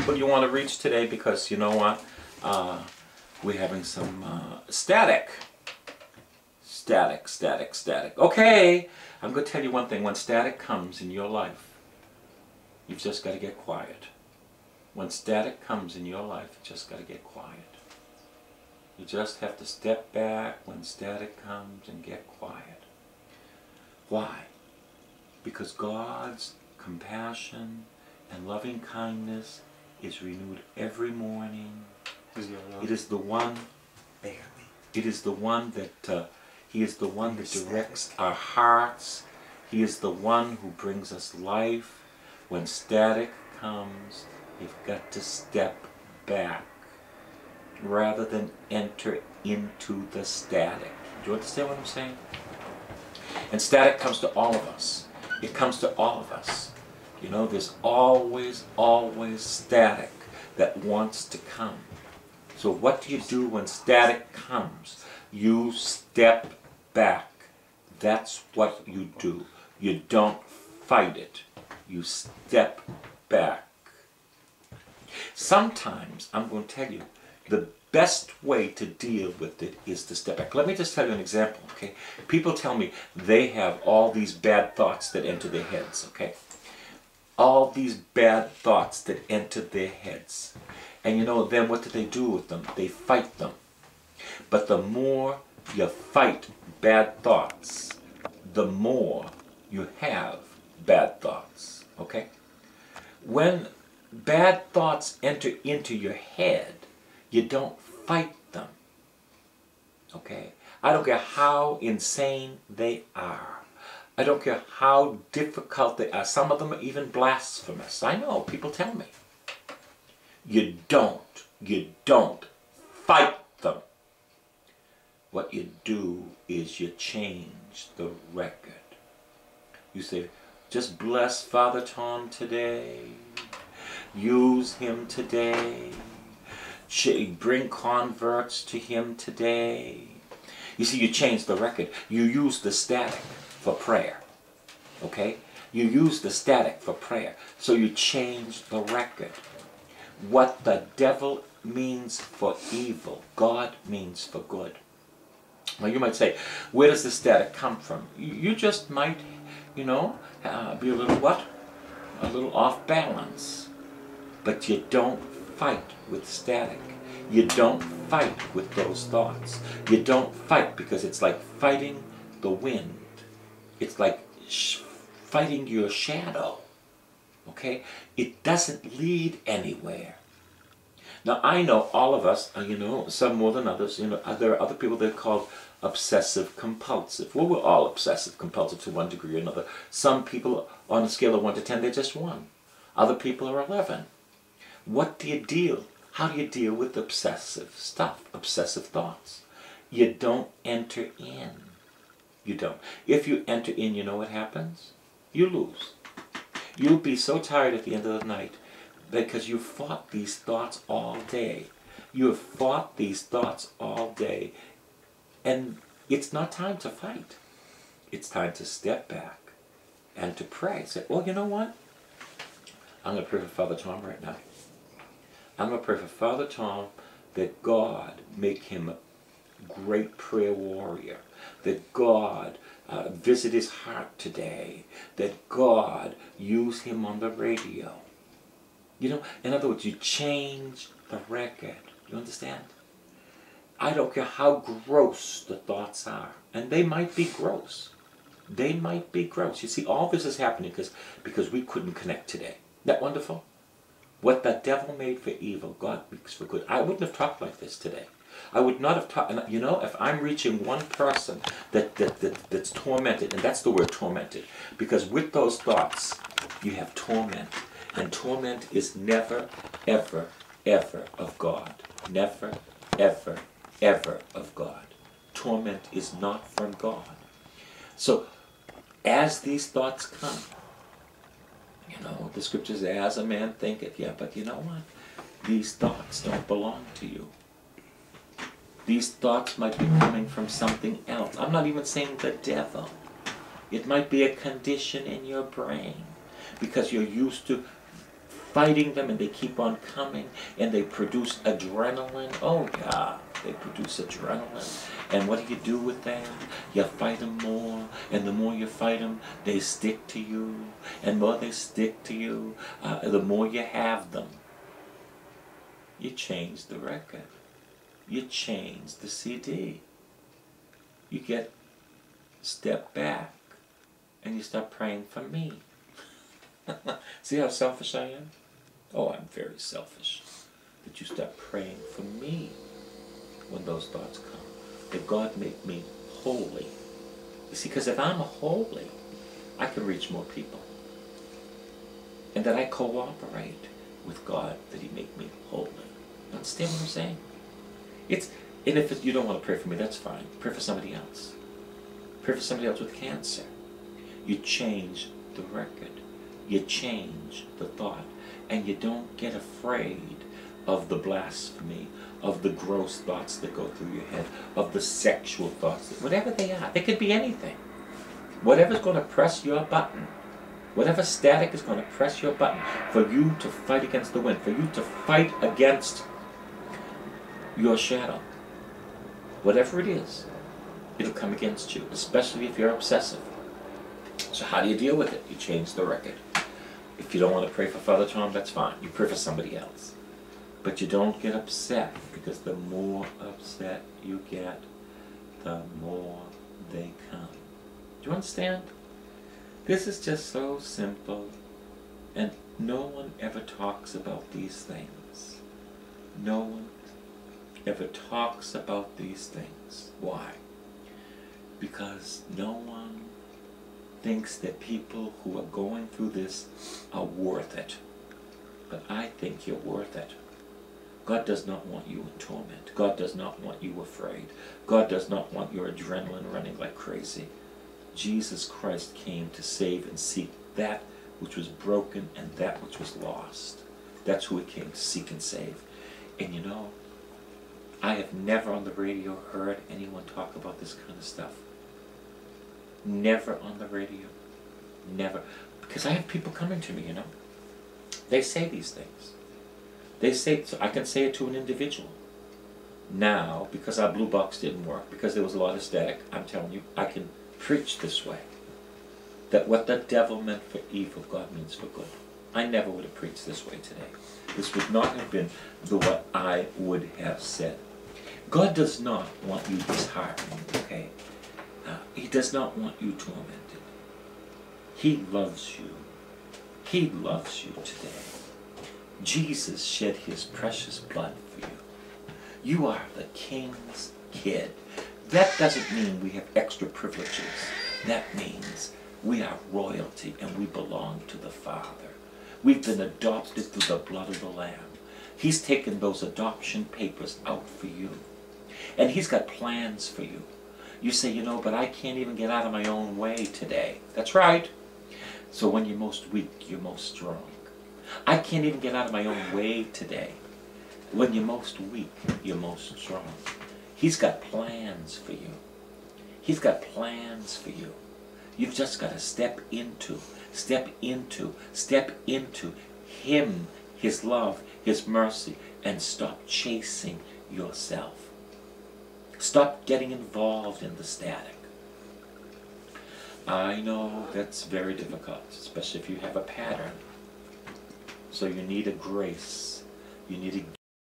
people you want to reach today, because you know what? We're having some static. Static. Okay, I'm going to tell you one thing. When static comes in your life, you've just got to get quiet. When static comes in your life, you just got to get quiet. You just have to step back when static comes and get quiet. Why? Because God's compassion and loving kindness is renewed every morning. It is the one. It is the one that He is the one that directs our hearts. He is the one who brings us life. When static comes, you've got to step back rather than enter into the static. Do you understand what I'm saying? And static comes to all of us. It comes to all of us. You know, there's always static that wants to come. So what do you do when static comes? You step back. That's what you do. You don't fight it. You step back. Sometimes, I'm going to tell you, the best way to deal with it is to step back. Let me just tell you an example, okay? People tell me they have all these bad thoughts that enter their heads, okay? All these bad thoughts that enter their heads. And you know, then what do with them? They fight them. But the more you fight bad thoughts, the more you have bad thoughts, okay? When bad thoughts enter into your head, you don't fight them, okay? I don't care how insane they are. I don't care how difficult they are. Some of them are even blasphemous. I know, people tell me. You don't fight them. What you do is you change the record. You say, just bless Father Tom today. Use him today. Bring converts to him today. You see, you change the record. You use the static for prayer. Okay? You use the static for prayer. So you change the record. What the devil means for evil, God means for good. Now you might say, where does the static come from? You just might, you know, be a little what? A little off balance. But you don't fight with static. You don't fight with those thoughts. You don't fight, because it's like fighting the wind. It's like fighting your shadow. Okay? It doesn't lead anywhere. Now, I know all of us, you know, some more than others, you know, there are other people that are called obsessive-compulsive. Well, we're all obsessive-compulsive to one degree or another. Some people, on a scale of 1 to 10, they're just 1. Other people are 11. What do you deal? How do you deal with obsessive stuff, obsessive thoughts? You don't enter in. You don't. If you enter in, you know what happens? You lose. You'll be so tired at the end of the night because you fought these thoughts all day. You have fought these thoughts all day. And it's not time to fight. It's time to step back and to pray. Say, well, you know what? I'm going to pray for Father Tom right now. I'm going to pray for Father Tom that God make him a great prayer warrior. That God visit his heart today. That God use him on the radio. You know, in other words, you change the record. You understand? I don't care how gross the thoughts are. And they might be gross. They might be gross. You see, all this is happening because we couldn't connect today. Isn't that wonderful? What the devil made for evil, God makes for good. I wouldn't have talked like this today. I would not have talked. And you know, if I'm reaching one person that's tormented, and that's the word tormented, because with those thoughts, you have torment. And torment is never, ever, ever of God. Never, ever, ever of God. Torment is not from God. So, as these thoughts come, you know, the scripture says, as a man thinketh. Yeah, but you know what? These thoughts don't belong to you. These thoughts might be coming from something else. I'm not even saying the devil. It might be a condition in your brain because you're used to fighting them, and they keep on coming, and they produce adrenaline. Oh yeah, they produce adrenaline. And what do with them? You fight them more, and the more you fight them, they stick to you, and the more they stick to you, the more you have them. You change the record. You change the CD. You get step back, and you start praying for me. See how selfish I am? Oh, I'm very selfish. But you start praying for me when those thoughts come. That God make me holy. You see, because if I'm holy, I can reach more people. And that I cooperate with God, that He make me holy. Understand what I'm saying? And if you don't want to pray for me, that's fine. Pray for somebody else. Pray for somebody else with cancer. You change the record. You change the thought. And you don't get afraid of the blasphemy, of the gross thoughts that go through your head, of the sexual thoughts, whatever they are. They could be anything. Whatever's going to press your button, whatever static is going to press your button for you to fight against the wind, for you to fight against your shadow. Whatever it is, it'll come against you, especially if you're obsessive. So how do you deal with it? You change the record. If you don't want to pray for Father Tom, that's fine. You pray for somebody else. But you don't get upset, because the more upset you get, the more they come. Do you understand? This is just so simple, and no one ever talks about these things. No one ever talks about these things. Why? Because no one thinks that people who are going through this are worth it. But I think you're worth it. God does not want you in torment. God does not want you afraid. God does not want your adrenaline running like crazy. Jesus Christ came to save and seek that which was broken and that which was lost. That's who He came to seek and save. And you know, I have never on the radio heard anyone talk about this kind of stuff. Never on the radio. Never. Because I have people coming to me, you know. They say these things. They say, so I can say it to an individual. Now, because our blue box didn't work, because there was a lot of static, I'm telling you, I can preach this way. That what the devil meant for evil, God means for good. I never would have preached this way today. This would not have been what I would have said. God does not want you disheartened, okay? He does not want you tormented. He loves you. He loves you today. Jesus shed His precious blood for you. You are the King's kid. That doesn't mean we have extra privileges. That means we are royalty and we belong to the Father. We've been adopted through the blood of the Lamb. He's taken those adoption papers out for you. And He's got plans for you. You say, you know, but I can't even get out of my own way today. That's right. So when you're most weak, you're most strong. I can't even get out of my own way today. When you're most weak, you're most strong. He's got plans for you. He's got plans for you. You've just got to step into Him, His love, His mercy, and stop chasing yourself. Stop getting involved in the static. I know that's very difficult, especially if you have a pattern. So you need a grace. You need a